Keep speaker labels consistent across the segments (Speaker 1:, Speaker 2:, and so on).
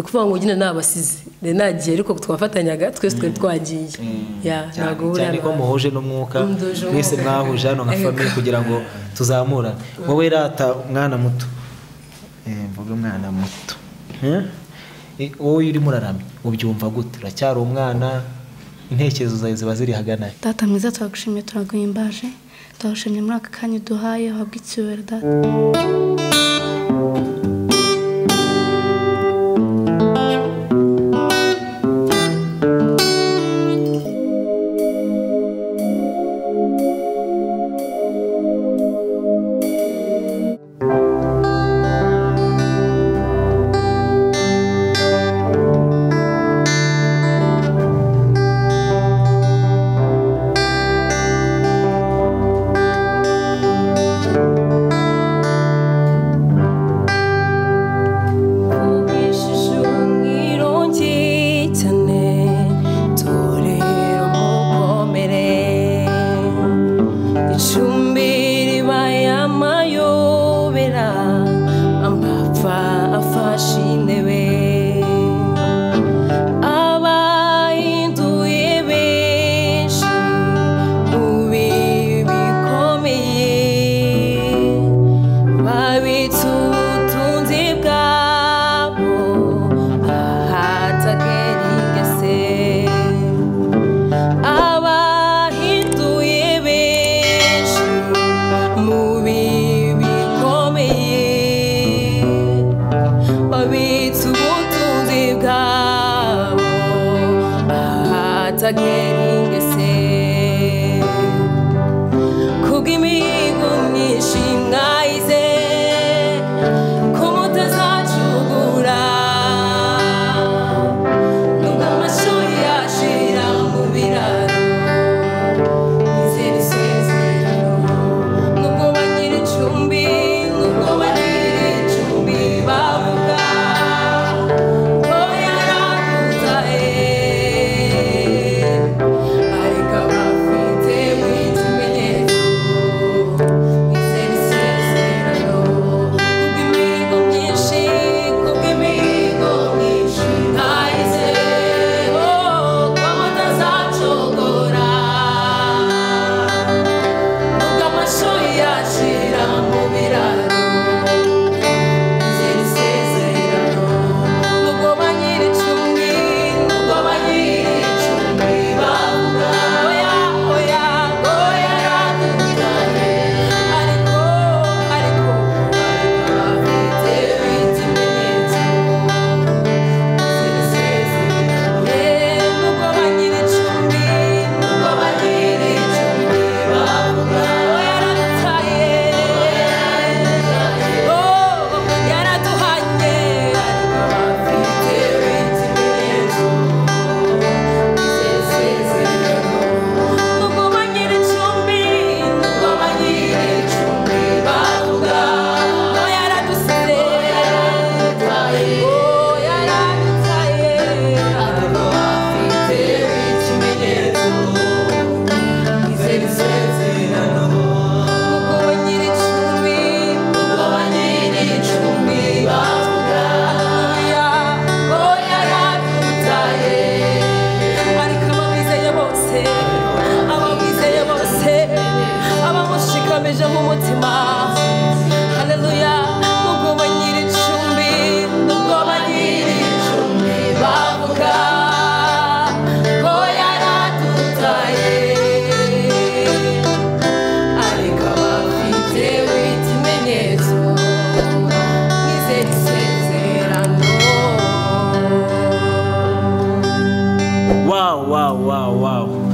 Speaker 1: kuvuga ngo nyine nabasize nagiye ariko twafatanyaga twese twagiye ntago
Speaker 2: cyane ko muhuje n'umwuka mwese mwahuje hano nka famille kugira ngo tuzamura wowe rata umwana muto mvuga umwana muto wowe uri muraramye ubyumva gute uracyari umwana intekerezo zawe ziba ziri hagana
Speaker 3: data mwiza turagushimiye turaguhimbaje turagushimye muri aka kanya duhaye habwa icyubahiro data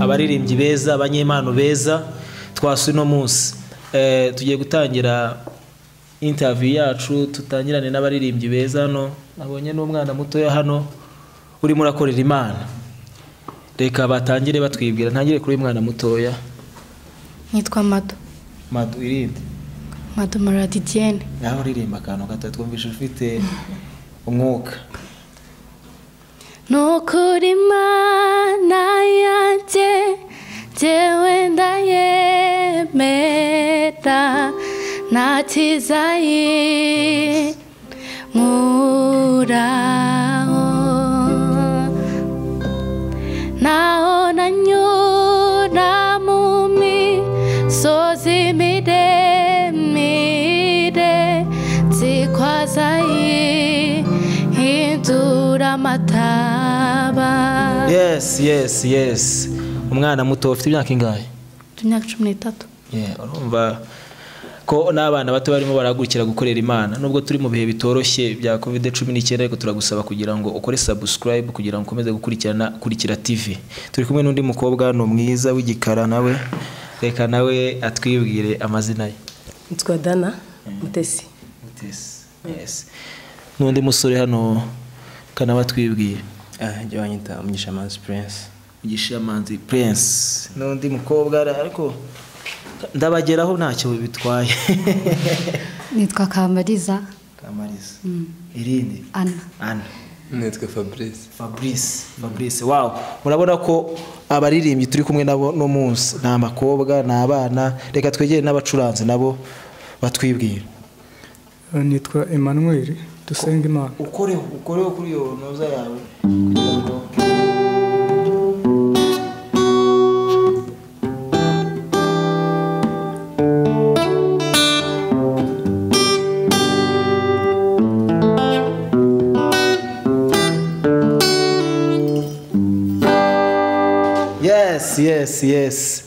Speaker 2: abaririmbyi beza abanyempano beza twasuye no munsi tugiye gutangira interview yacu tutangirane n'abaririmbyi beza hano nabonye n'umwana muto ya hano uri murakorera Imana reka batangire batwibwira ntangire kuri uyu mwana mutoya
Speaker 3: nitwa
Speaker 2: Mado irinde
Speaker 3: Mado Maradidienne
Speaker 2: naho uririmba akantu gato twumvishe ufite umwuka
Speaker 3: nukuri Mana yanjye jewe ndayemera ntakizayi muraho amataba.
Speaker 2: Yes. Umwana muto ufite imyaka ingahe?
Speaker 3: Imyaka 13.
Speaker 2: Urumva ko n'abana bato barimo baragurikira gukorera Imana nubwo turi mu bihe bitoroshye bya COVID-19 ariko turagusaba kugira ngo ukore subscribe kugira ngo ukomeze kurikira TV. Turi kumwe n'undi mukobwa no mwiza w'igikara nawe reka nawe atwibwire amazina ye.
Speaker 1: Nitwa Dana Mutesi.
Speaker 2: Yes. N'undi musore hano kana batwibwire.
Speaker 4: Jya wanyita Mugishamanzi Prince.
Speaker 2: Mugishamanzi Prince. N'undi mukobwa ariko ndabageraho ntacyo bitwaye.
Speaker 5: Nitwa Kamariza.
Speaker 2: Irindi? Anna.
Speaker 4: Nitwa Fabrice.
Speaker 2: Wow. Murabona ko abaririmbyi turi kumwe nabo no munsi na makobwa na abana reka twegere n'abacuranzi nabo batwibwira.
Speaker 6: Nitwa Emmanuel dusenga Imana.
Speaker 2: Ukoreho kuri yo noza yawe. Yes.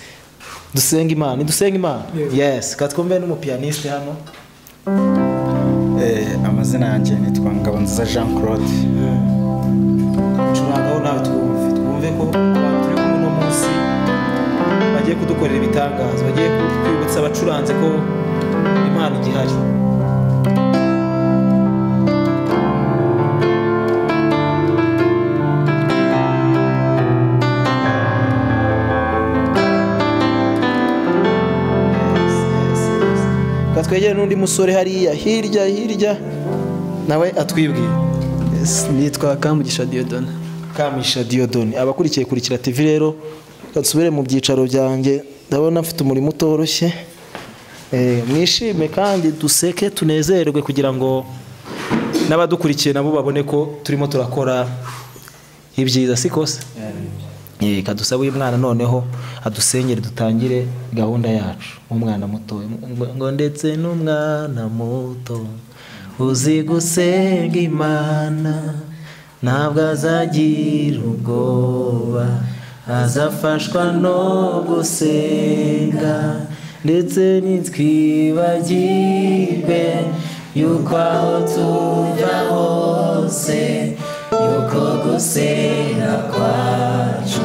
Speaker 2: Dusenga Imana. Yes. Katwumbe n'umupianiste hano.
Speaker 7: Amazina yanjye nitwa Ngabonziza Jean Claude.
Speaker 2: Curagaho nawe twumve ko abantu turi kumwe no munsi bagiye kudukorera ibitangazo, bagiye kwibutsa abacuranze ko Imana igihari. Twegere n'undi musore hariya hirya nawe atwibwiye.
Speaker 4: Nitwa Kamugisha Diodone.
Speaker 2: Abakurikiye kurikira TV rero nsubire mu byicaro byanjye ndabona mfite umurimo utoroshye. Mwishime kandi duseke tunezerwe kugira ngo n'abadukurikiye nabo babone ko turimo turakora ibyiza sikose. Kadusaba uyu mwana noneho adusengere dutangire gahunda yacu. Umwana muto ngo ndetse n'umwana muto uzi gusenga Imana ntabwo azagira ubwoba azafashwa no gusenga ndetse nitwibagirwe yuko aho tujya hose yuko gusenga kwacu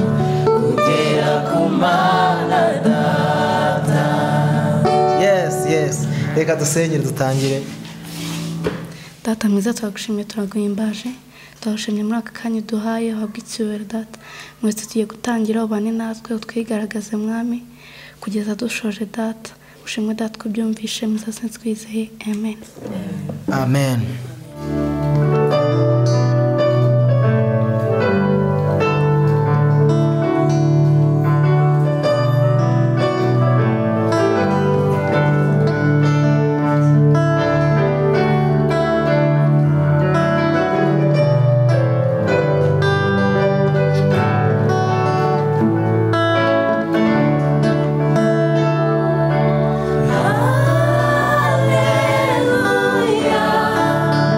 Speaker 2: kugera ku Mana Data. Yes. Reka dusengere dutangire.
Speaker 3: Data mwiza turagushimiye turaguhimbaje turagushimye muri aka kanya duhaye habwa icyubahiro Data mwese tugiye gutangira ubane natwe utwigaragaze mwami kugeza dushoje Data ushimwe Data ko byumvishe muzaze twizeye amen.
Speaker 8: Hallelujah.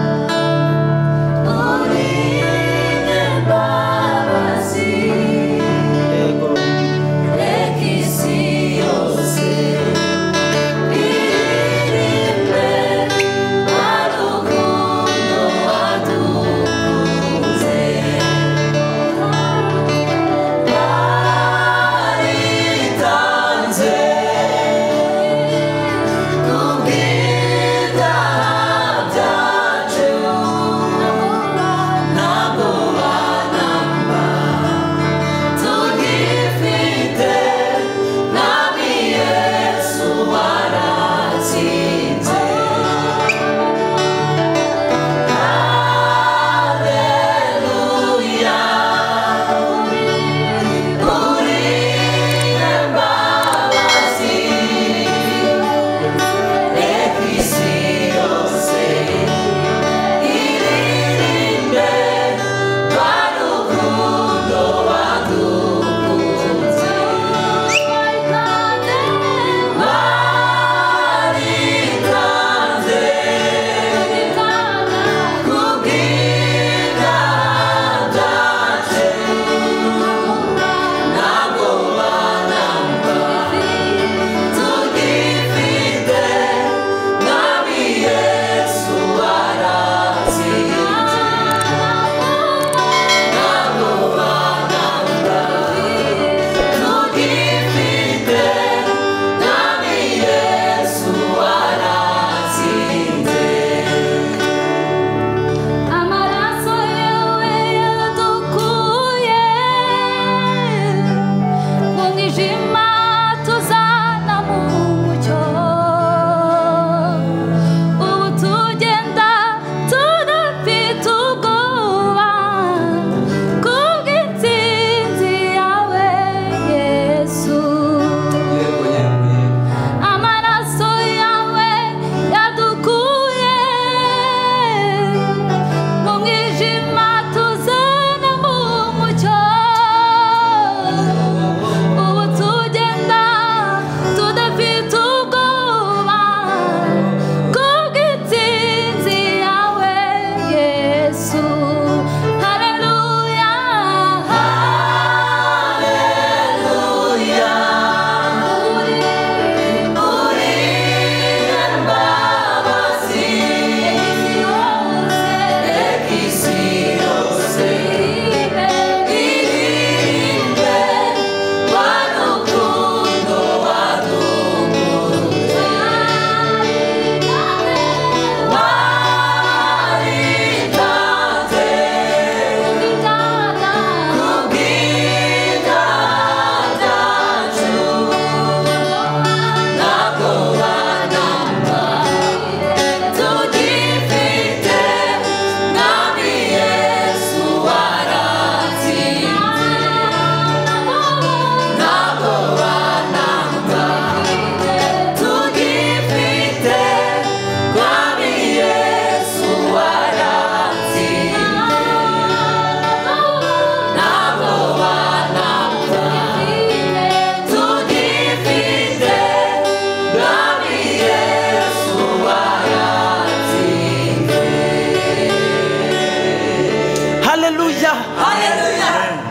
Speaker 2: haleluya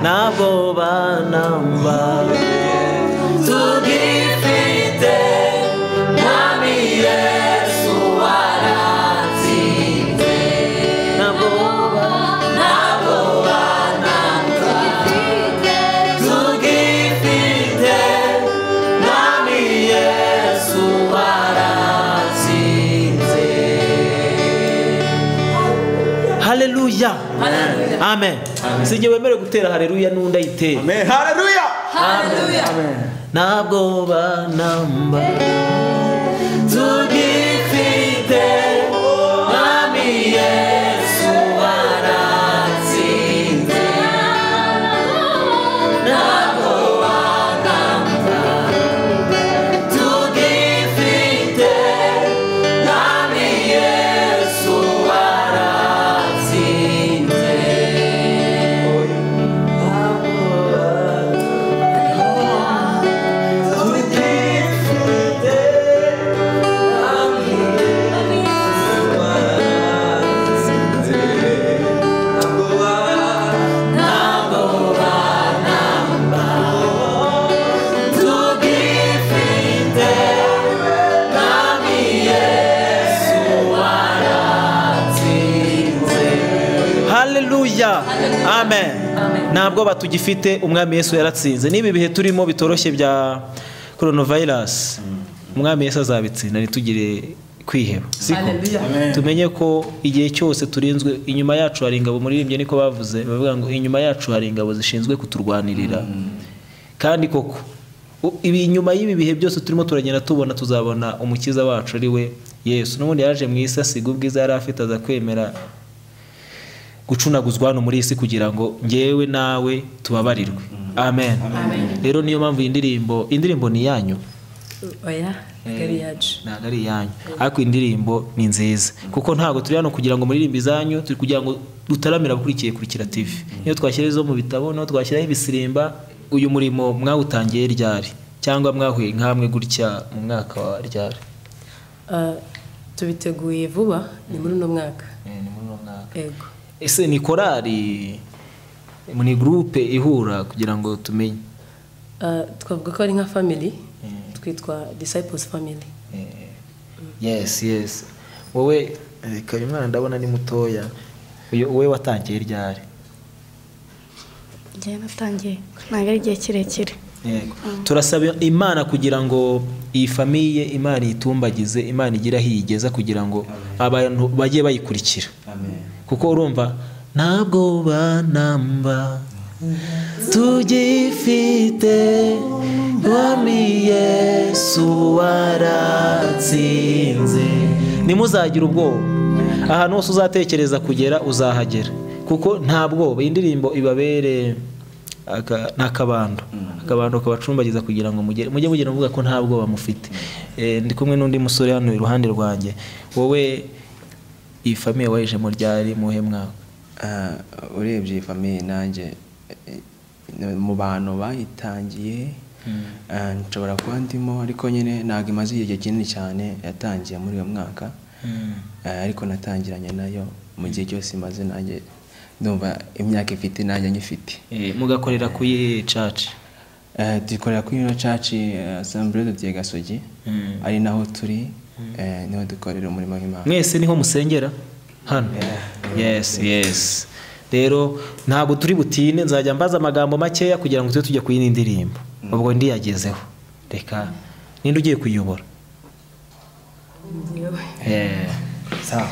Speaker 2: ntabwo banamba tugifite mwami Yesu waratsinze ntabwo banamba tugifite mwami Yesu waratsinze haleluya amen sinjye wemere gutera haleluya n'undi ayitera
Speaker 7: Amen. Hallelujah.
Speaker 2: amen ntabwo banamba tugifite mwami Yesu waratsinze ntabwo banamba tugifite mwami Yesu waratsinze haleluya amen ntabwo batugifite umwami Yesu yaratsinze niba ibihe turimo bitoroshye bya coronavirus umwami Yesu azabitsinda ntitugire kwiheba siko tumenye ko igihe cyose turinzwe inyuma yacu hari ingabo muririmbye niko bavuze bavuga ngo inyuma yacu hari ingabo zishinzwe kuturwanirira kandi koko ibi inyuma y'ibi bihe byose turimo turagenda tubona tuzabona umukiza wacu ari we Yesu n'ubundi yaje mu isi asiga ubwiza yari afite aza kwemera gucunaguzwa hano muri isi kugira ngo ngewe nawe tubabarirwe amen rero niyo mpamvu indirimbo ni yanyu
Speaker 1: oya gari yacu
Speaker 2: ntabwo ari iyanyu ariko indirimbo ni nziza kuko ntabwo turi hano kugira ngo muririmbe izanyu turi kugira ngo dutaramire abakurikiye kurikira TV niyo twashyira izo mu bitabo niyo twashyiraho ibisirimba uyu murimo mwawutangiye ryari cyangwa mwahuye nkamwe gutya mu mwaka wa ryari
Speaker 1: tubiteguye vuba ni muri uno mwaka
Speaker 2: ni muri uno mwaka
Speaker 1: yego
Speaker 2: ese ni korali ni groupe ihura kugira ngo tumenye
Speaker 1: twavuga ko ari nka family twitwa disciples family
Speaker 2: yes wowe uyu mwana ndabona ni mutoya wowe watangiye ryari
Speaker 3: njye natangiye ntabwo ari igihe kirekire
Speaker 2: yego turasaba Imana kugira ngo iyi famiye Imana itumbagize Imana igira hiyigeza kugira ngo abantu bajye bayikurikira kuko urumva ntabwo banamba tugifite mwami Yesu waratsinze nimuzagira ubwoba ahantu hose uzatekereza kugera uzahagera kuko nta bwoba indirimbo ibabere n'akabando kabacumbagiza kugira ngo mujye mugera muvuga ko nta bwoba mufite ndi kumwe n'undi musore hano iruhande rwanjye wowe iyi famiye wayijemo ryari muhe mwaka
Speaker 4: urebye iyi famiye nanjye mu bantu bayitangiye nshobora kuba ndimo ariko nyine ntabwo imaze igihe kinini cyane yatangiye muri uyu mwaka ariko natangiranye nayo mu gihe cyose imaze nanjye ndumva imyaka ifite nanjye nyifite
Speaker 2: mugakorera ku iyi caci
Speaker 4: dukorera kuri ino caci Assemblée de Dieu Gasogi ari naho turi niho dukorera umurimo w'Imana
Speaker 2: mwese niho musengera hano yes rero ntabwo turi butine nzajya mbaza amagambo makeya kugira ngo tujye ku yindi ndirimbo ubwo ndiyagezeho reka ninde ugiye kuyobora
Speaker 7: sawa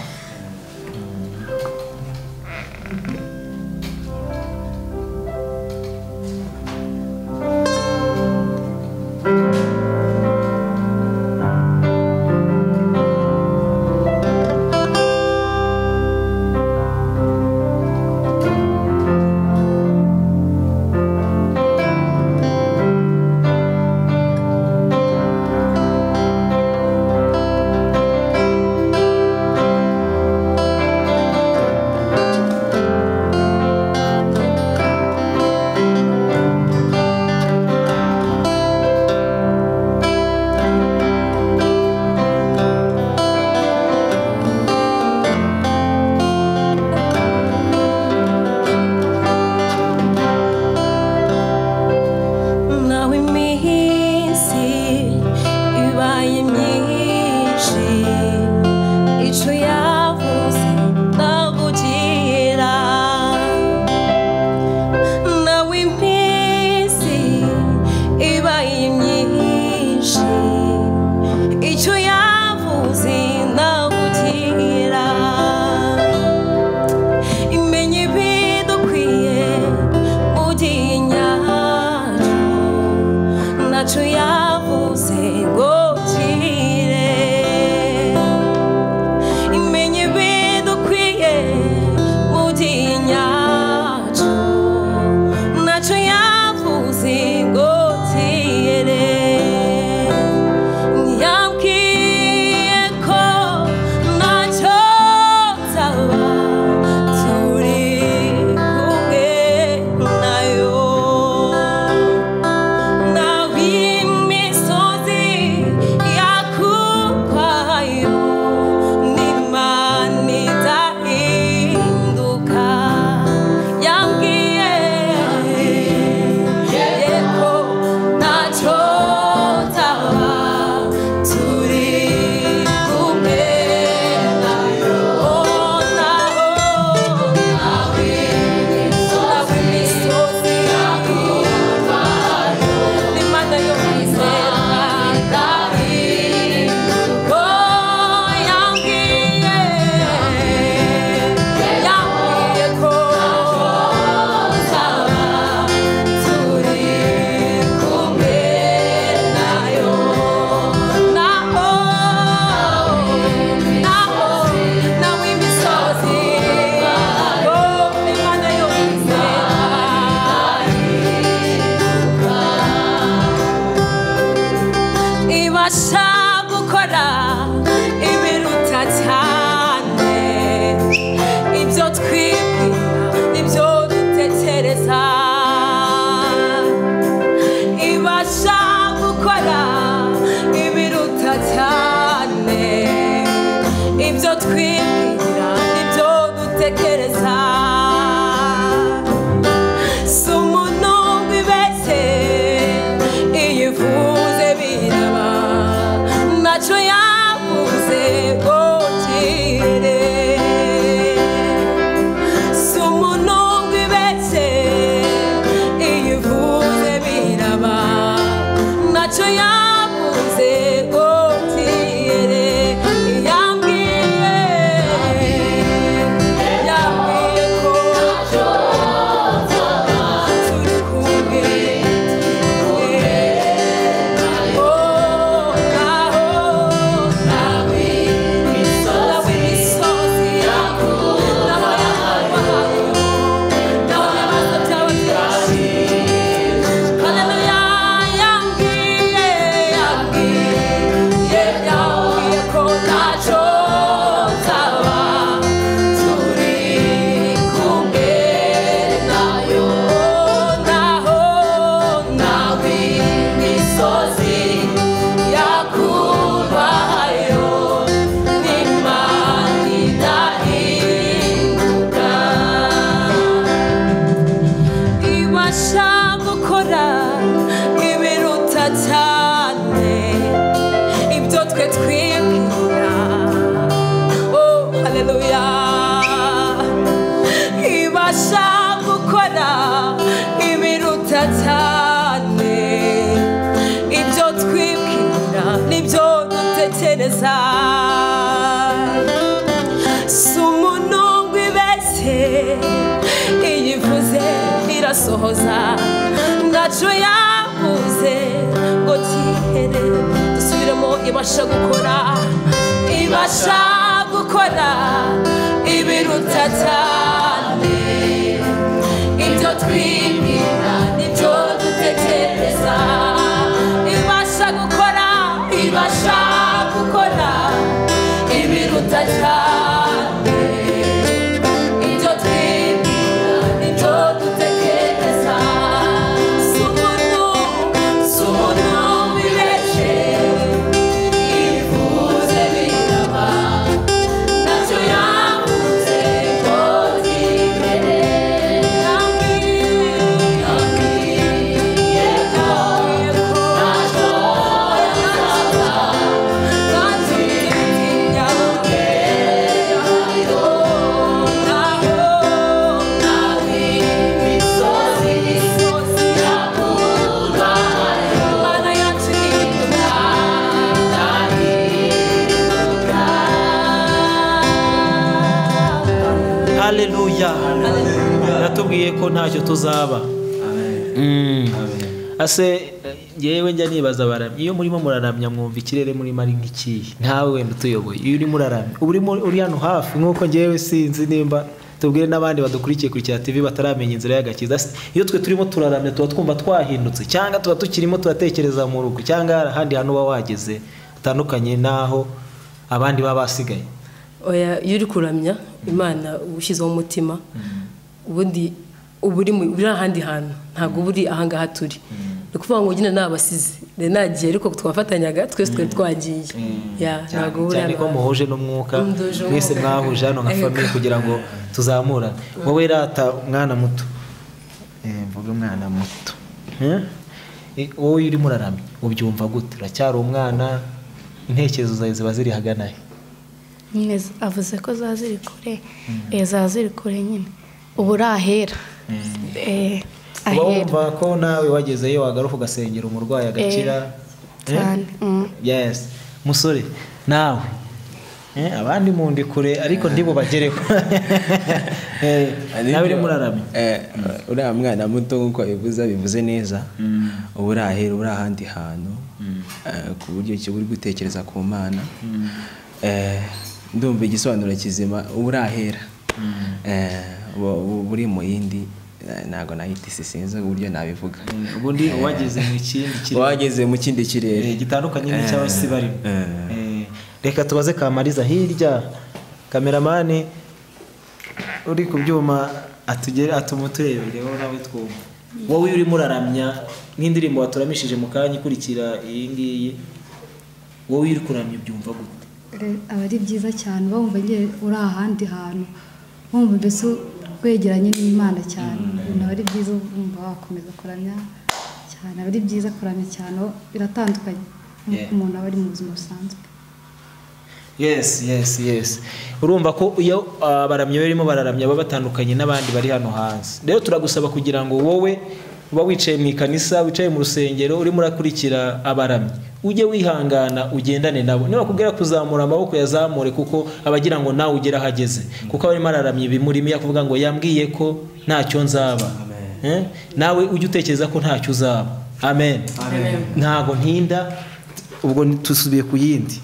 Speaker 1: ibiruta cyane ibyo twe twibwira. Oh haleluya, ibasha gukora ibiruta cyane ibyo twibwira n'ibyo dutekereza. Si umuntu wibeshye, iyivuze irasohoza, ntacyo yavuze ngo kihere. Dusubiremo, ibasha gukora, ibasha gukora ibiruta cyane ibyo twibwira n'ibyo dutekereza. Ibasha gukora, ibasha gukora ibiruta cyane ibyo twibwira n'ibyo dutekereza. Si umuntu wibeshye, ivuze biraba, ntacyo yavuze ngo kihere. Yambwiye ko ntacyo yazaza, kandi
Speaker 2: haleluya. Yatubwiye ko ntacyo tuzaba. Ase yewe njya nibaza baramye, iyo murimo muraramya mwumva ikirere murimo ari nk'ikihe? Ntawe wenda utuyoboye, iyo urimo uraramya uri hano hafi nk'uko ngewe sinzi nimba tubwire n'abandi badukurikiye kuri cya TV bataramenya inzira y'agakiza. Iyo twe turimo turaramya tuba twumva twahindutse, cyangwa tuba tukirimo turatekereza mu rugo, cyangwa ahandi hantu uba wageze hatandukanye n'aho abandi baba basigaye.
Speaker 1: Oya, iyo uri kuramya Imana ushyizeho umutima, ubundi uba uri ahandi hantu, ntabwo uba uri ahangaha turi. Ni ukuvuga ngo nyine n'abasize nagiye ariko twafatanyaga twese twari twagiye. Ntabwo
Speaker 2: cyane ko muhuje n'umwuka, mwese mwahuje hano nka famille kugira ngo tuzamurane. Wowe rata umwana muto, mvuga umwana muto, wowe uri muraramya ubyumva gute? Uracyari umwana, intekerezo zawe ziba ziri hagana he?
Speaker 3: nyine avuze ko za ziri kure, za ziri kure nyine ubu uri ahera.
Speaker 2: Uba wumva ko nawe wagezeyo wagaruka ugasengera umurwayi agakira
Speaker 3: cyane.
Speaker 2: Yes musore nawe abandi mundi kure ariko ndibo bagereho. Nawe uri muraramya
Speaker 4: uriya mwana muto nk'uko bivuze neza, ubu uri ahera, uri ahandi hantu ku buryo uri gutekereza ku Mana. Ndumva igisobanuro kizima, ubu uri ahera, buri mu yindi ntago nahita sinzi uburyo nabivuga.
Speaker 2: Ubundi wageze mu kindi kirere,
Speaker 4: wageze mu kindi kirere
Speaker 2: gitandukanye n'icy'abasi barimo. Reka tubaze Kamariza hirya, kameramani uri ku byuma atumuturebereho nawe twumva. Wowe uri muraramya n'indirimbo waturamishije mu kanya ikurikira iyi ngiyi, wowe uri kuramya ubyumva gute?
Speaker 5: aba ari byiza cyane, bumva ngiye uri ahandi hantu, bumva mbese wegeranye n'Imana cyane. Aba ari byiza, bumva wakomeza kuramya cyane. Aba ari byiza kuramya cyane, biratandukanye nk'uko umuntu aba ari mu buzima busanzwe.
Speaker 2: Yes. Urumva ko iyo abaramyi barimo bararamya baba batandukanye n'abandi bari hano hanze. Rero turagusaba kugira ngo wowe uba wicaye mu ikanisa, wicaye mu rusengero, urimo urakurikira abaramyi, ujye wihangana ugendane nabo. Niba bakubwira kuzamura amaboko yazamure, kuko abagira ngo nawe ugera hageze, kuko abarimo araramya ibimurimo yakuvuga ngo yambwiye ko ntacyo nzaba. Nawe ujye utekereza ko ntacyo uzaba. Amen. Ntago ntinda, ubwo dusubiye ku yindi.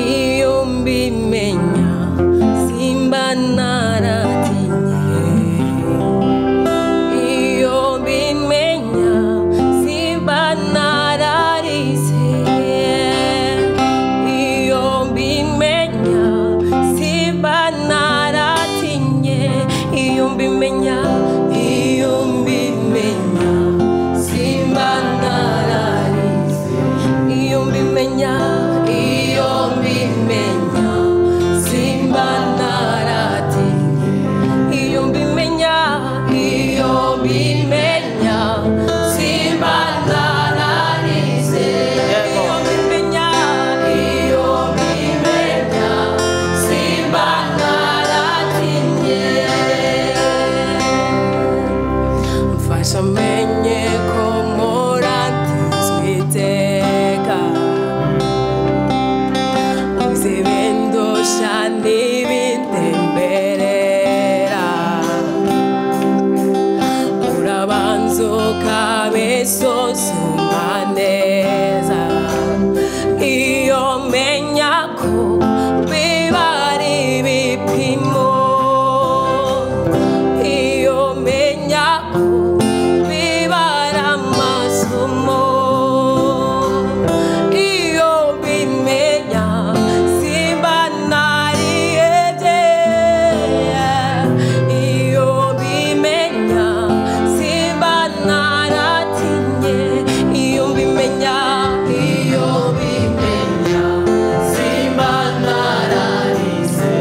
Speaker 1: Iyo mbimenya bimenya simba nararize iyo bimenya simba naratinye mfasha menye ko morantizwe iteka uzibindusha n'ibintemberera urabanza ukabisuzuma neza iyo menya ko biba ari ibipimo iyo menya ko biba ari amasomo iyo bimenya simba narihebye iyo bimenya simba naratinye iyo bimenya simba nararize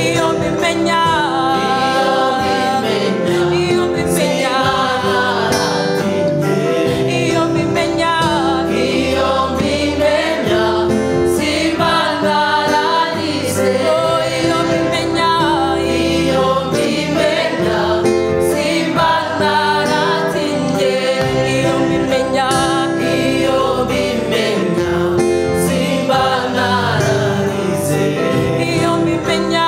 Speaker 1: iyo bimenya iyo bimenya simba nararize iyo bimenya simba naratinye iyo bimenya simba nararize iyo bimenya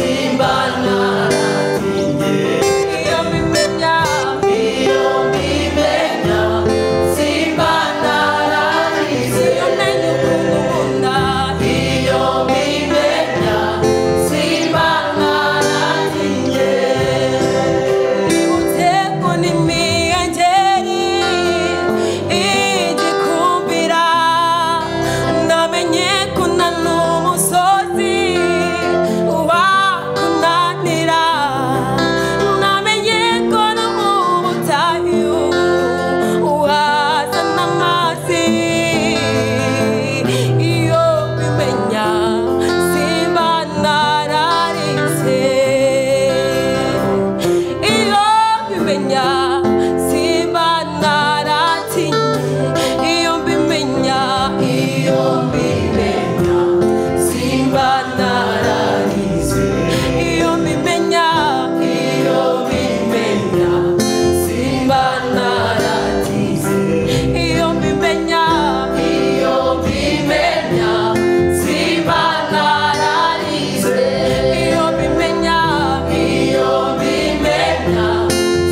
Speaker 1: simba naratinye iyo bimenya simba nararize iyo menya ukuntu nkunda iyo bimenya simba naratinye ibuteko n'imiyengeri igikumbira namenye kuna n'umusozi wakunanira namenye ko no mu butayu uhazana amazi iyo bimenya simba nararize iyo bimenya simba naratinye iyo bimenya simba nararize iyo bimenya simba naratize iyo bimenya simba nararize iyo bimenya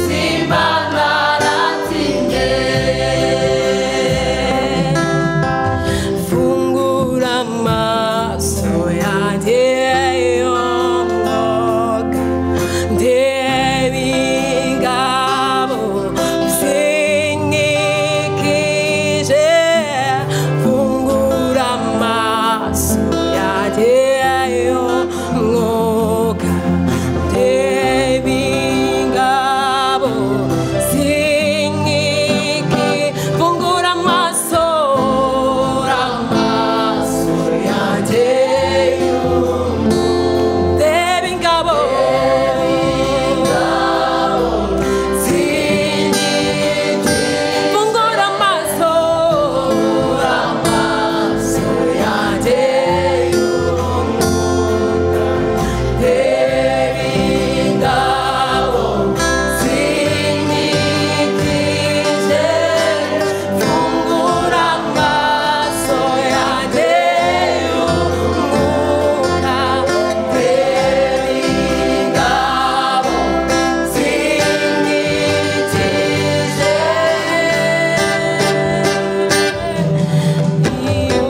Speaker 1: simba naratinye fungura amaso yanjye yongoka ndebe ingabo zinkikije fungura amaso yanjye yongoka ndebe ingabo zinkikije fungura amaso yanjye ndebe ingabo zinkikije fungura amaso yanjye ndebe ingabo zinkikije fungura amaso yanjye y'umwuka ndebe ingabo zinkikije iyo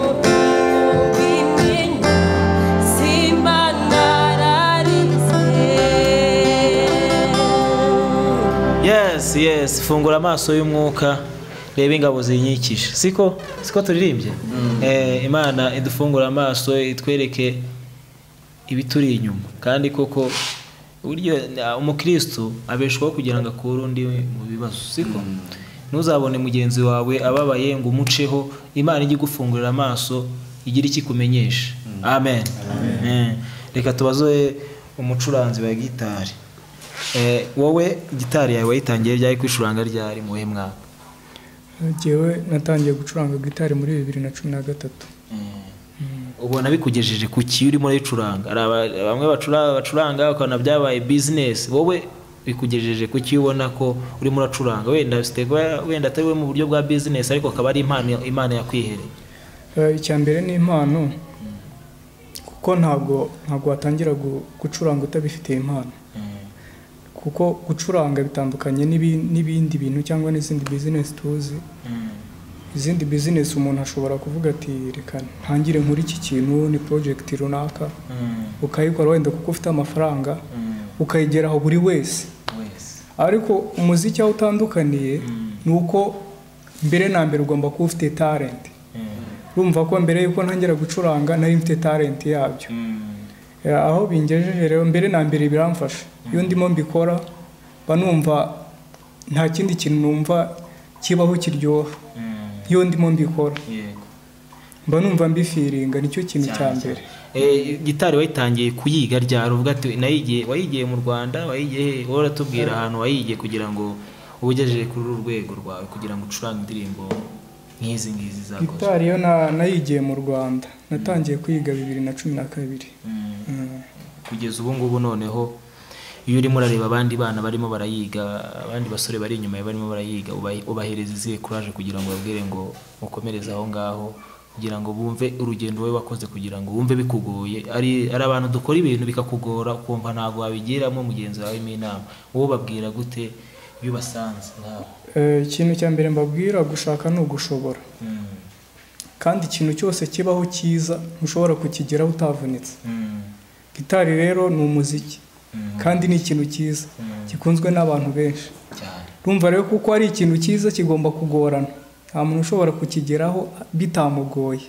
Speaker 1: bimenya simba nararize
Speaker 2: yes fungura amaso y'umwuka reba ingabo zinyikije siko turirimbye Imana idufungura amaso itwereke ibituri inyuma kandi koko buryo umukristo abeshwaho kugira ngo akure undi mu bibazo siko ntuzabone mugenzi wawe ababaye ngo umuceho Imana ijye gufungurira amaso igira ikikumenyesha amen reka tubazoe umucuranzi wa gitari wowe gitari yawe wayitangiye ryari kwicuranga ryari mu mwaka?
Speaker 6: Jewe natangiye gucuranga gitari muri 2013.
Speaker 2: Ubona bikugejeje ku ki urimo urayicuranga? Bamwe bacuranga ukana byabaye business, wowe bikugejeje ku ki ubona ko urimo uracuranga? Wenda atari we mu buryo bwa business ariko akaba ari impano yakwihereye.
Speaker 6: Icyambere ni impano, kuko ntabwo watangira gucuranga utabifitiye impano. Kuko gucuranga bitandukanye n'ibindi bintu cyangwa n'izindi business tuzi. Izindi business umuntu ashobora kuvuga ati reka ntangire nkuri iki kintu, ni project runaka, ukayikora wenda kuko ufite amafaranga, ukayigeraho buri wese. Ariko umuziki aho utandukaniye nuko mbere na mbere ugomba kuba ufite talent. Urumva ko mbere yuko ntangira gucuranga nari mfite talent yabyo. Aho bingejeje rero mbere na mbere biramfasha. Iyo ndimo mbikora banumva nta kindi kintu numva kibaho kiryoha. Iyo ndimo mbikora mba numva mbifiringa, nicyo kintu cya mbere.
Speaker 2: Gitari wayitangiye kuyiga ryari? Uvuga ati wayigiye mu Rwanda, wayigiye waratubwira ahantu wayigiye kugira ngo ubugejeje kuri urwego rwawe kugira ngo ucurange indirimbo nk'izi zakoze?
Speaker 6: Gitari yo nayigiye mu Rwanda, natangiye kwiga 2012.
Speaker 2: Kugeza ubu ngubu noneho iyo urimo urareba abandi bana barimo barayiga, abandi basore bari inyuma barimo barayiga, ubahereza izihe courage kugira ngo babwire ngo mukomereze aho ngaho, kugira ngo bumve urugendo wowe wakoze, kugira ngo bumve bikugoye? Ari abantu dukora ibintu bikakugora ukumva ntabwo wabigiramo mugenzi wawe inama, wowe babwira gute iyo basanze nawe?
Speaker 6: Ikintu cya mbere mbabwira, gushaka no gushobora. Kandi ikintu cyose kibaho cyiza ntushobora kukigeraho utavunitse. Gitari rero ni umuziki, kandi ni ikintu cyiza gikunzwe n'abantu benshi. Urumva rero kuko ari ikintu cyiza kigomba kugorana, nta muntu ushobora kukigeraho bitamugoye.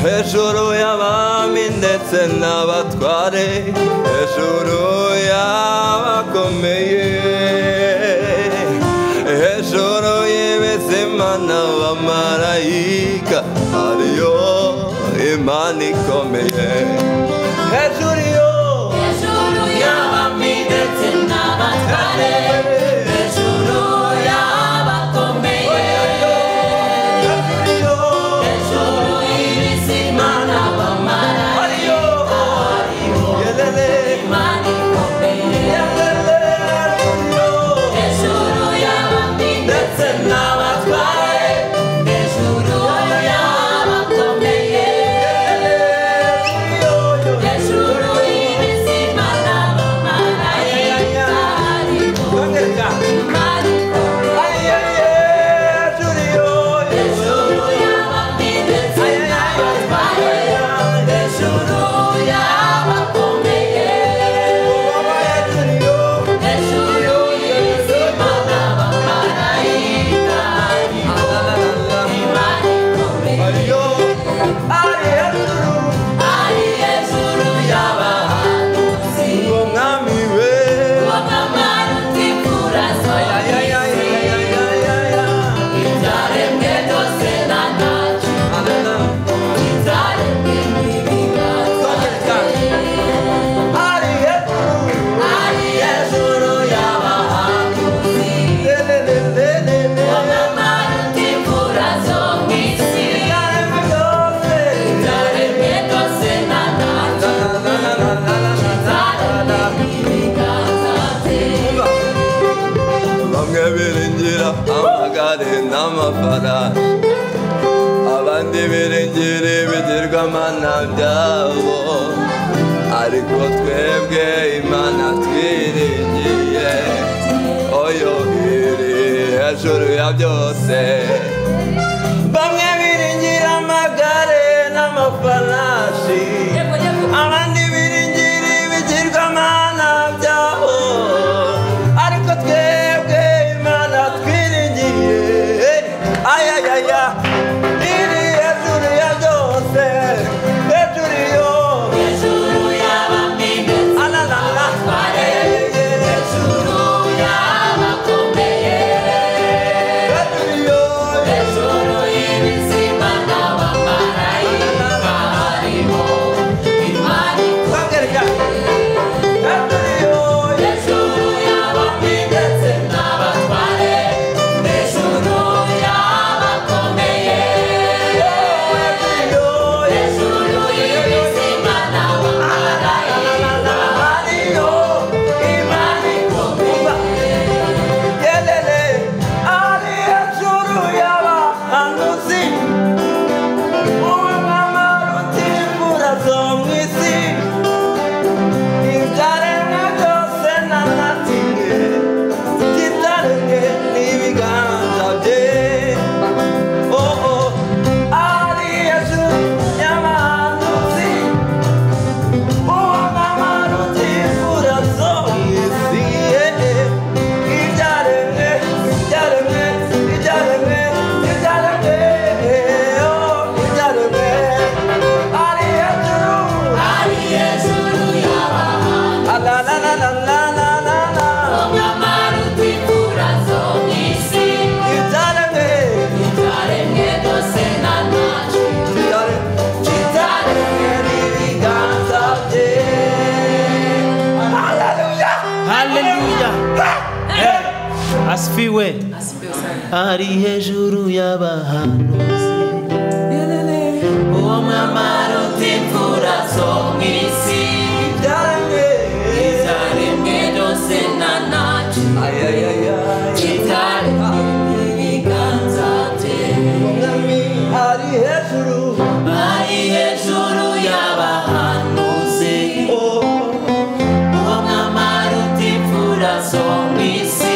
Speaker 8: Hejuru y'abami ndetse n'abatware, hejuru y'abakomeye, hejuru y'ibizima n'abamarayika hariyo Imana ikomeye. Hejuru y'abami ndetse n'abatware, hejuru y'abakomeye, n'amafarashi, abandi biringire ibigirwamana byabo, ariko twebwe Imana twiringiye, oyo iri hejuru ya byose. Bamwe biringira amagare amafarashi abandi biringira ibigirwamana byabo ariko twebwe Imana twiringiye ayayaya iri hejuru ya byose hejuru yo hejuru y'abami ndetse n'abatware hejuru y'abakomeye hejuru yo hejuru y'ibizima n'abamarayika harimo Imana ikomeye hejuru yo hejuru y'abami ndetse n'abatware hejuru y'abakomeye hejuru y'ibizima n'abamarayika hariyo Imana ikomeye yelele ari hejuru y'abahanuzi wowe mama rutimura zo mu isi ibyaremwe byose nta na kimwe kitaremwe n'ibiganza bye ari hejuru y'abahanuzi wowe mama rutimura zo mu isi ibyaremwe ibyaremwe ibyaremwe ibyaremwe ibyaremwe ari hejuru y'abahanuzi mama rutimura zo mu isi ibyaremwe ibyaremwe byose nta nacu kitaremwe n'ibiganza bye haleluya
Speaker 2: haleluya asifiwe ari hejuru y'abahanuzi
Speaker 8: uwo mama rutimura zo mu isi ibyaremwe ibyaremwe byose nta nacu kitaremwe n'ibiganza bye umwami ari hejuru y'abahanuzi uwo mama rutimura zo mu isi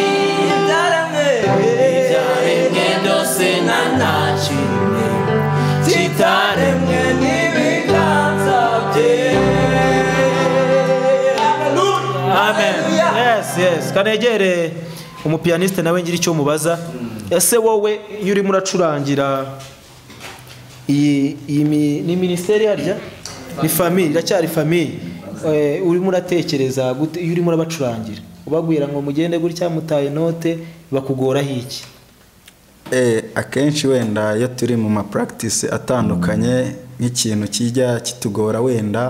Speaker 8: ibyaremwe byose nta nacu kitaremwe n'ibiganza bye
Speaker 2: amen yes kanegere umupiyaniste nawe ngira icyo mubaza ese wowe iyo urimo uracurangira iyi ni ministeri harya ni famille iracyari famille urimo uratekereza gute iyo urimo urabacurangira ubabwira ngo mugende gutya mutaye note bakugoraho iki
Speaker 9: akenshi wenda iyo turi mu ma practice atandukanye nk'ikintu kijya kitugora wenda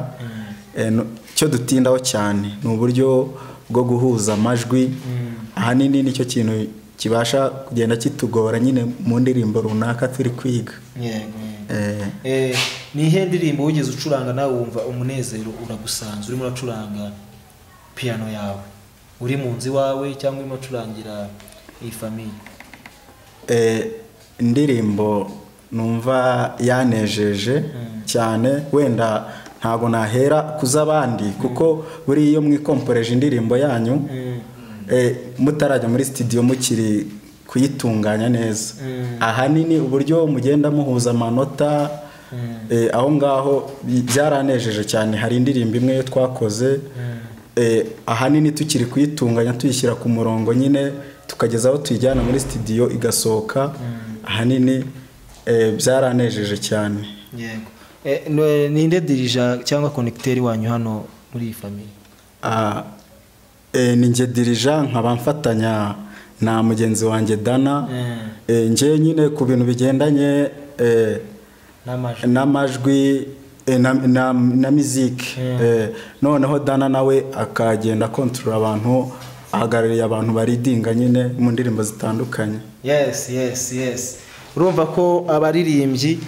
Speaker 9: cyo dutindaho cyane ni uburyo bwo guhuza amajwi ahanini nicyo kintu kibasha kugenda kitugora nyine mu ndirimbo runaka turi kwiga
Speaker 2: ni ihe ndirimbo wigeze ucuranga nawe wumva umunezero uragusanze urimo uracuranga piano yawe uri mu nzu iwawe cyangwa urimo ucurangira iyi famille
Speaker 9: indirimbo numva yanejeje cyane wenda ntago nahera kuzabandi kuko buri iyo mwikomporeje indirimbo yanyu mutarajya muri studio mukiri kuyitunganya neza ahanini uburyo mugenda muhuza amanota aho ngaho byaranejeje cyane hari indirimbo imwe yo twakoze ahanini tukiri kuyitunganya tuyishyira ku murongo nyine tukagezaho tuyijyana muri studio igasohoka ahanini byaranejeje cyane
Speaker 2: yego ninde dirija cyangwa connecteur wanyu hano muri iyi famille
Speaker 9: ni nge dirija nkaba mfatanya na mugenzi wanjye Dana nge nyine ku bintu bigendanye n'amajwi na muziki noneho Dana nawe akagenda control abantu ahagarariye abantu baridinga nyine mu ndirimbo zitandukanye
Speaker 2: yes urumva ko abaririmbyi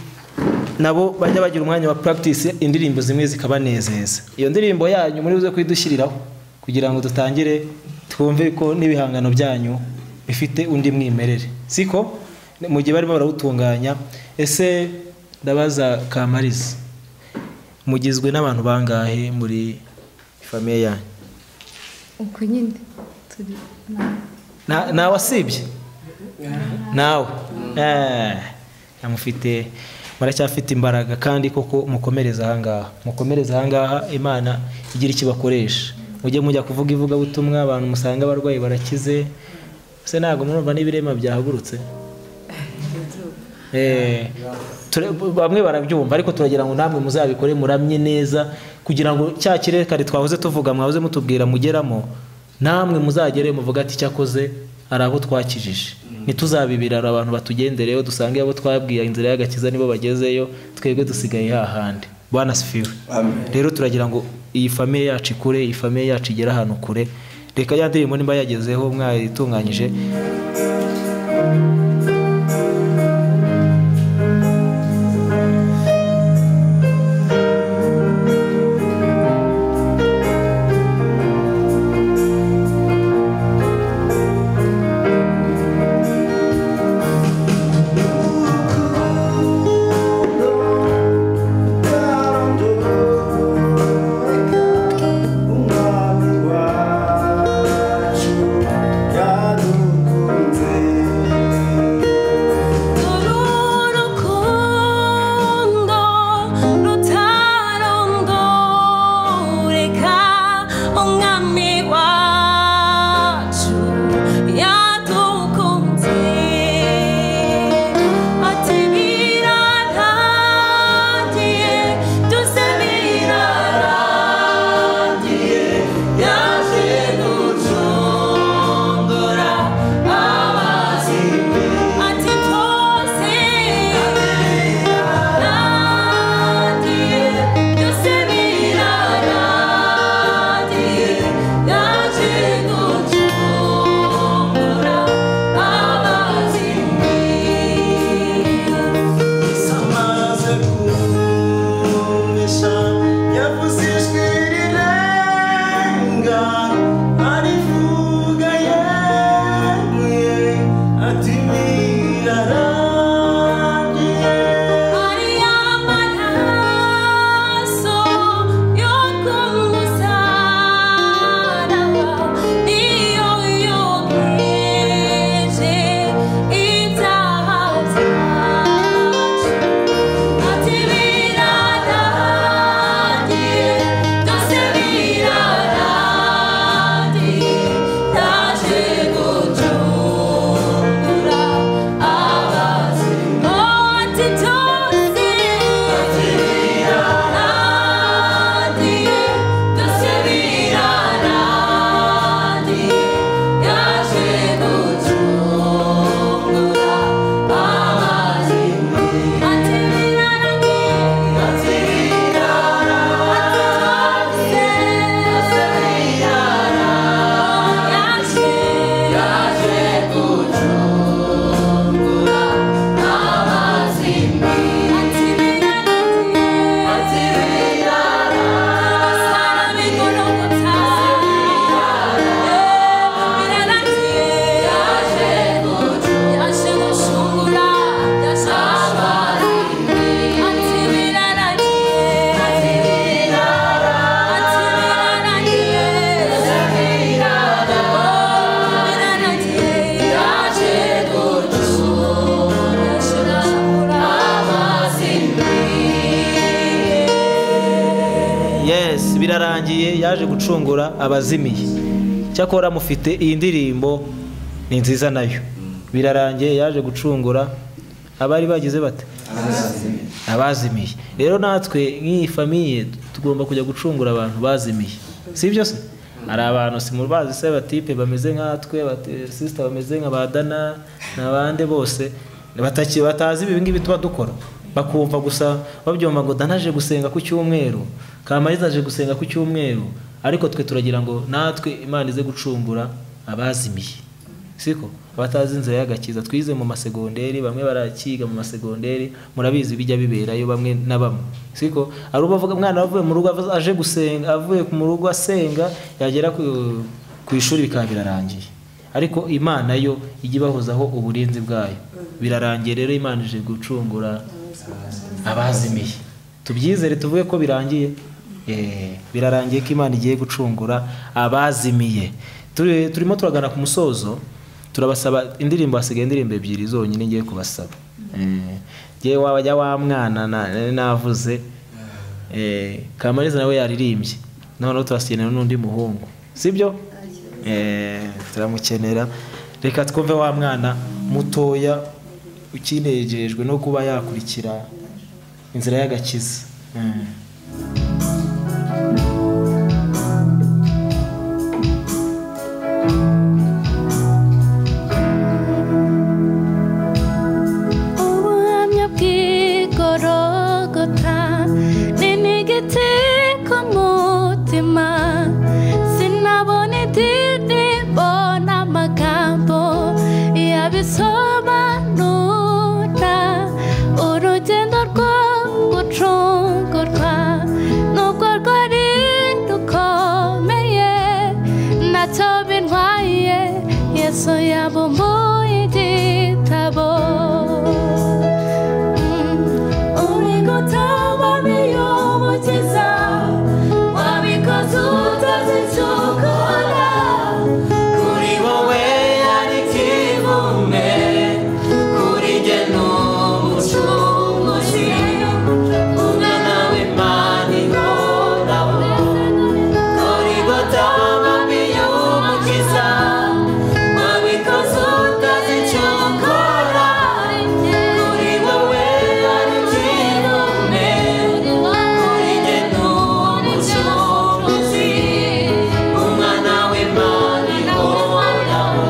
Speaker 2: nabo bajya bagira umwanya wa practice indirimbo zimwe zikabanezeza iyo ndirimbo yanyu muri buze kwidushyiriraho kugira ngo dutangire twumve ko n'ibihangano byanyu bifite undi mwimerere siko mu gihe barimo barawutunganya ese ndabaza Kamariza mugizwe n'abantu bangahe muri famille yanyu
Speaker 5: uko nyine turi
Speaker 2: nawe asibye nawe yamufite muracyafite imbaraga kandi koko mukomereza ahangaha Imana igira ikibakoresha mujye mujya kuvuga ivugabutumwa abantu musanga abarwayi barakize se ntago murumva n'ibirema byahagurutse bamwe barabyumva ariko turagira ngo namwe muzabikore muramye neza kugira ngo cya kirekare twahoze tuvuga mwahoze mutubwira mugeramo namwe muzagere muvuga ati cyakoze ari abo twakijije ntituzabibirara abantu batugendereyo dusange abo twabwiye inzira y'agakiza nibo bagezeyo twebwe dusigaye hahandi Bwana sifiwe rero turagira ngo iyi famiye yacu ikure iyi famiye yacu igera ahantu kure reka ya ndirimbo nimba yagezeho mwayitunganyije birarangiye yaje gucungura abazimiye cyakora mufite iyi ndirimbo ni nziza nayo birarangiye yaje gucungura abari bagize bate abazimiye rero natwe nk'iyi famiye tugomba kujya gucungura abantu bazimiye si byo se ari abantu simubazi se batipe bameze nkatwe sister bameze nk'abadana nabande bose batazi ibi ngibi tuba dukora bakumva gusa babyumva ngo danaje gusenga ku cyumweru kamariza aje gusenga ku cyumweru ariko twe turagira ngo natwe Imana ize gucungura abazimiye siko batazi inzira y'agakiza twize mu masegonderi bamwe barakiga mu masegonderi murabizi bijya biberayo bamwe na bamwe siko ari ubavuga mwana avuye mu rugo aje gusenga avuye mu rugo asenga yagera ku ishuri bikaba birarangiye ariko Imana yo ijya ibahozaho uburinzi bwayo birarangiye rero Imana ije gucungura abazimiye tubyizere tuvuge ko birangiye birarangiye ko Imana igiye gucungura abazimiye turimo turagana ku musozo turabasaba indirimbo hasigaye indirimbo ebyiri zonyine ngiye kubasaba Ngewe wajya wa mwana navuze Kamariza nawe yaririmbye noneho turakenera n'undi muhungu sibyo turamukenera reka twumve wa mwana mutoya ukinejejwe no kuba yakurikira inzira y'agakiza
Speaker 3: ubuhamya bw'igorogota n'inigiti ku mutima sinabona idini bona amagambo yabisobanura urugendo rwo gucungurwa nubwo rwari rukomeye ntacyo bintwaye Yesu yabumbuye igitabo uri gutaba biyumukiza wabikoze utazi icyo ukora
Speaker 8: kuri wowe ari kivume kuri jye n'umucunguzi umwana w'Imana ihoraho kuri gutaba biyumukiza wabikoze utazi icyo ukora kuri wowe ari kivume kuri jye n'umucunguzi umwana w'Imana ihoraho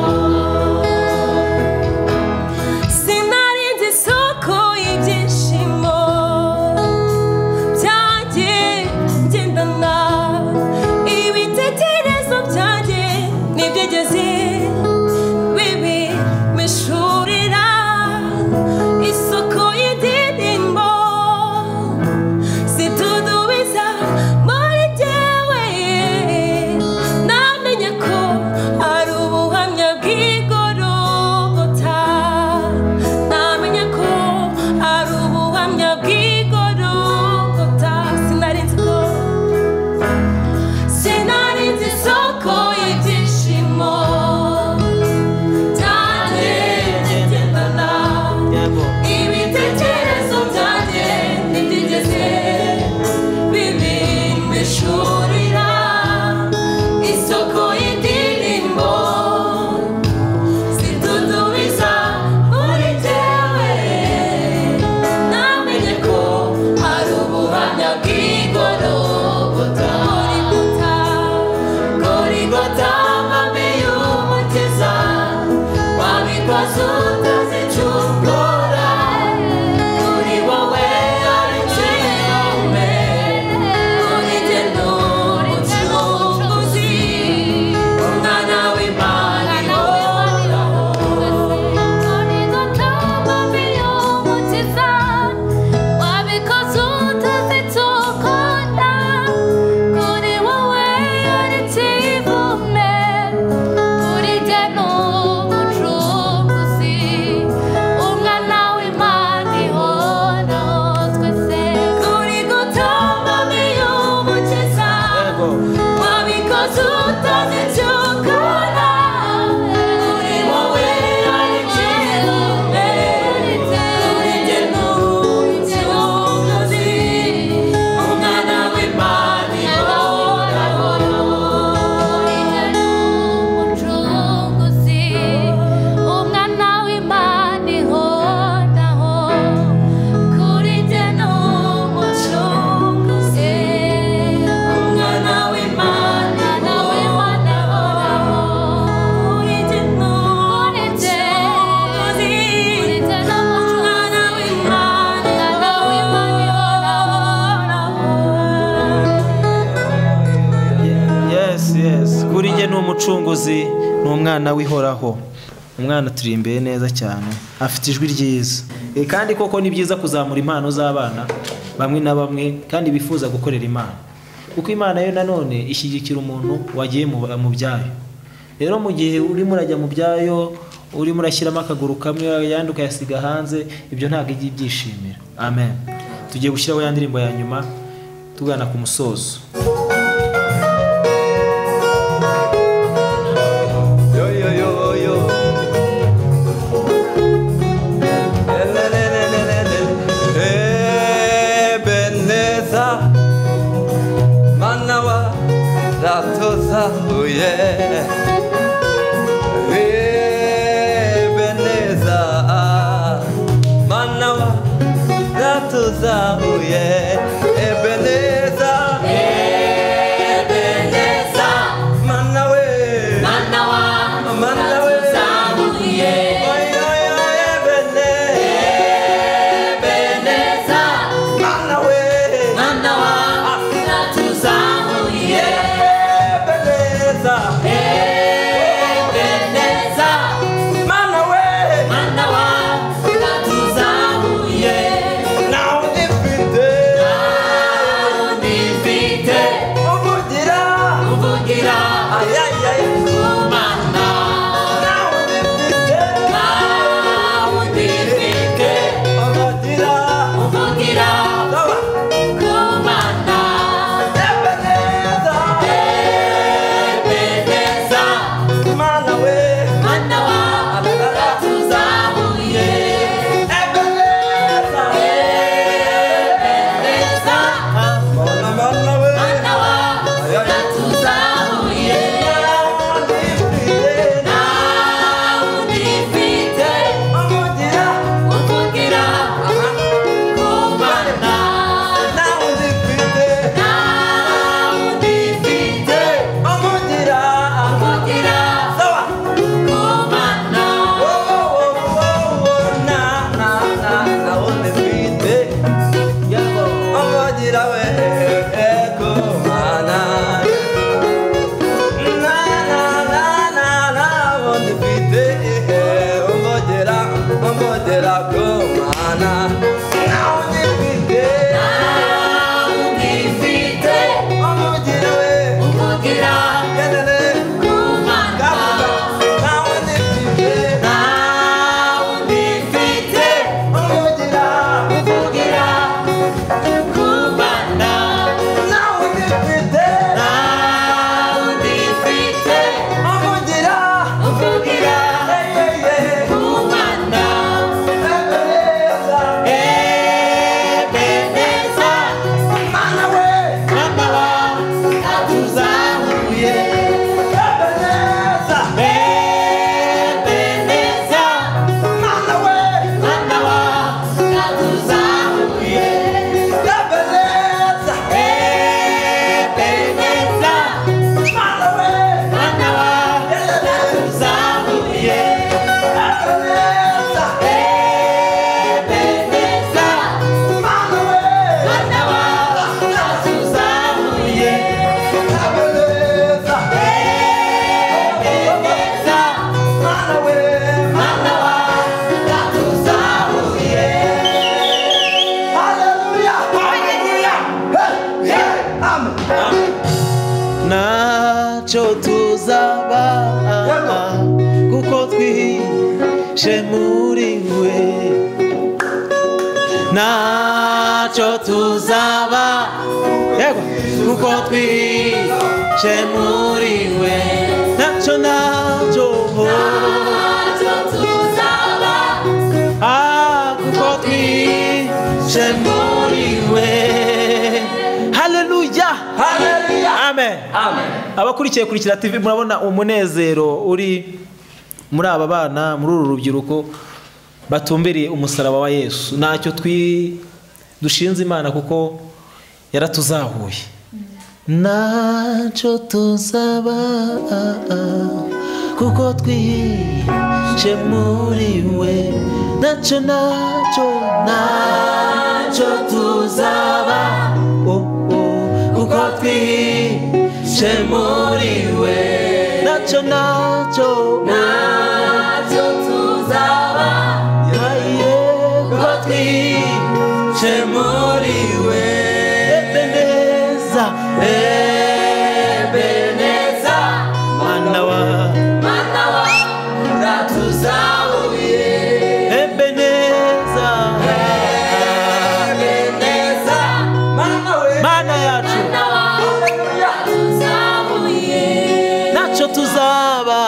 Speaker 1: sinarinze isoko y'ibyishimo byanjye ngendana ibitekerezo byanjye n'ibyigeze bibimishurira isoko y'indirimbo zitudubiza muri jyewe namenye ko ari ubuhamya bw'igorogota namenye ko ari ubuhamya bw'igorogota sinarinze isoko y'ibyishimo byanjye ngendana ibitekerezo byanjye ntibyigeze bibimishurira isoko y'indirimbo zitudubiza muri jyewe namenye ko ari ubuhamya bw'igorogota
Speaker 8: Gorigota mame y'umukiza wabikoze utazi icyo ukora kuri wowe ari kivume kuri jye n'umucunguzi umwana w'Imana ihoraho wabikoze utazi icyo ukora kuri wowe ari kivume kuri jye n'umucunguzi umwana w'Imana ihoraho
Speaker 3: umwana w'Imana ihoraho kuri jye n'umucunguzi
Speaker 8: umwana w'Imana ihoraho
Speaker 1: kuri jye n'umucunguzi umwana w'Imana
Speaker 2: yes kuri njye ni umucunguzi ni umwana w'ihoraho umwana turi imbere neza cyane afite ijwi ryiza kandi koko ni byiza kuzamura impano z'abana bamwe na bamwe kandi bifuza gukorera Imana kuko Imana yo nanone ishyigikira umuntu wagiye mu byayo rero mu gihe urimo urajya mu byayo urimo urashyiramo akaguru kamwe yandi ukayasiga hanze ibyo ntabwo ijya ibyishimira amen tugiye gushyiraho ya ndirimbo ya nyuma tugana ku musozo
Speaker 8: Elele
Speaker 10: Ebeneza mana wa natuzahuye Ebeneza
Speaker 8: Ebeneza
Speaker 10: mana we
Speaker 8: mana wa
Speaker 10: mana we
Speaker 8: natuzahuye
Speaker 10: Ebeneza mana we
Speaker 8: mana wa natuzahuye
Speaker 10: Ebeneza
Speaker 8: Ebeneza
Speaker 10: mana we
Speaker 8: mana wa natuzahuye
Speaker 10: now ifite
Speaker 8: uvugira
Speaker 10: uvugira ayayay
Speaker 8: kumana
Speaker 10: ifite
Speaker 8: uvugira
Speaker 10: uvugira
Speaker 8: kumana
Speaker 10: Ebeneza
Speaker 8: Ebeneza
Speaker 10: mana we
Speaker 8: mana wa natuzahuye
Speaker 10: Ebeneza
Speaker 8: Ebeneza
Speaker 10: mana we
Speaker 8: mana wa natuzahuye
Speaker 10: ifite
Speaker 8: undifite
Speaker 10: uvugira
Speaker 8: uvugira kumana
Speaker 10: now ifite
Speaker 8: undifite
Speaker 10: uvugira
Speaker 8: uvugira
Speaker 10: sawa
Speaker 8: kumana undifite uvugira kumana undifite uvugira kumana undifite uvugira kumana Ebeneza mana wa natuzahuye Ebeneza mana wa natuzahuye Ebeneza mana wa natuzahuye Ebeneza mana wa natuzahuye Ebeneza mana wa natuzahuye
Speaker 10: Hallelujah! Hallelujah! Hey, hey, amen.
Speaker 2: ntacyo tuzaba kuko twihishe muri we ntacyo tuzaba yego kuko twihishe muri we ntacyo
Speaker 8: ntacyo tuzaba
Speaker 2: kuko twihishe muri we haleluya amen abakurikiye kurikira TV murabona umunezero uri muri aba bana muri uru rubyiruko batumbereye umusaraba wa Yesu ntacyo dushinze Imana kuko yaratuzahuye ntacyo tuzaba kuko twihishe muri we ntacyo tuzaba kuko twihishe muri we ntacyo
Speaker 8: tuzaba
Speaker 2: kuko twihishe muri we Ebeneza mana wa
Speaker 8: natuzahuye
Speaker 2: Ebeneza mana yacu
Speaker 8: natuzahuye
Speaker 2: ntacyo tuzaba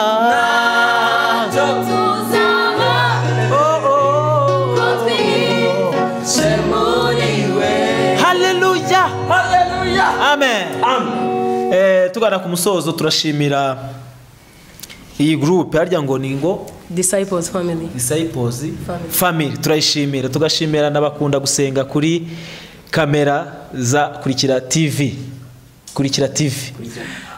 Speaker 2: haleluya amen tugana ku musozo turashimira iyi group harya ngo ni ngo
Speaker 1: Disciples
Speaker 2: family turayishimira tugashimira n'abakunda gusenga kuri kamera za kurikira TV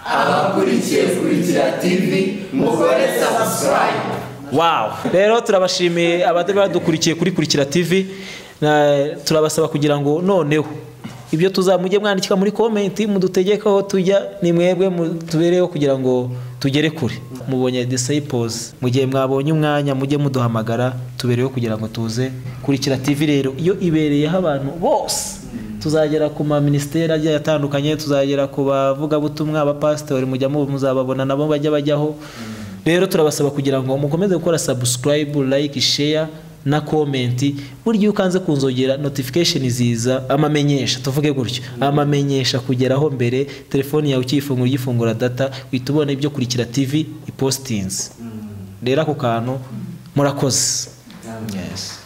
Speaker 8: abakurikiye kurikira TV mukore subscribe.
Speaker 2: Wow, rero turabashimiye abadari badukurikiye kuri kurikira TV, turabasaba kugira ngo noneho ibyo tuzamujye mwandika muri comment mudutegekaho tujya ni mwebwe tubereho kugira ngo tugere kure. Mubonye Disciples mu gihe mwabonye umwanya mujye muduhamagara tubereho kugira ngo tuze kurikira TV. Rero iyo ibereyeho abantu bose tuzagera ku ma ministeri agiye atandukanye, tuzagera ku bavuga butumwa abapastori mujya muzababona nabo bajyaho. Rero turabasaba kugira ngo mukomeze gukora subscribe, like, share na comment. Buryo ukanze kunzogera notification ziza amamenyesha, tuvuge gutyo amamenyesha kugeraho mbere telefone yawe ukifungura data witubona ibyo kurikira TV ipostings. Rero ako kantu murakoze. Yes.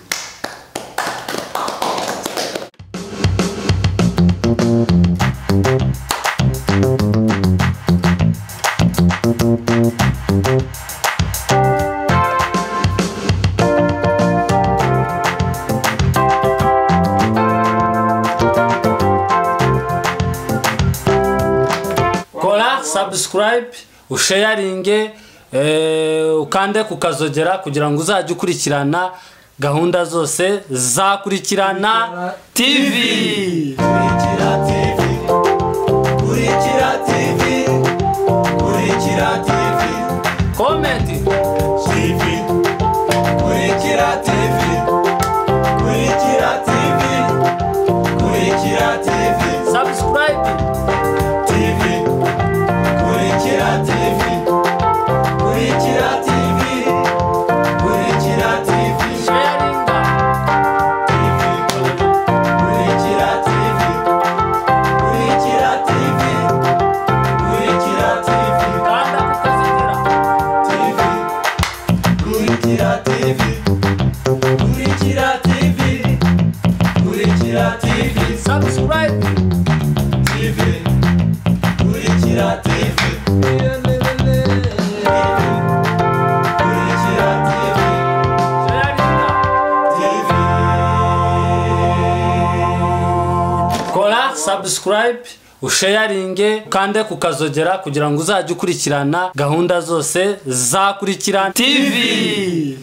Speaker 11: Subscribe, usharinge, ukande kukazogera kugira ngo uzajye ukurikirana gahunda zose za Kurikirana TV. Kurikira TV. Comment. TV. Kurikira TV. Subscribe. TV. Kurikira TV. Sharing. TV. Kurikira TV. Kanda kukazogera. TV. Kurikira TV. Subscribe. TV. Kurikira TV. Subscribe, usharinge, kande kukazogera kugira ngo uzajye ukurikirana gahunda zose za Kurikirana TV.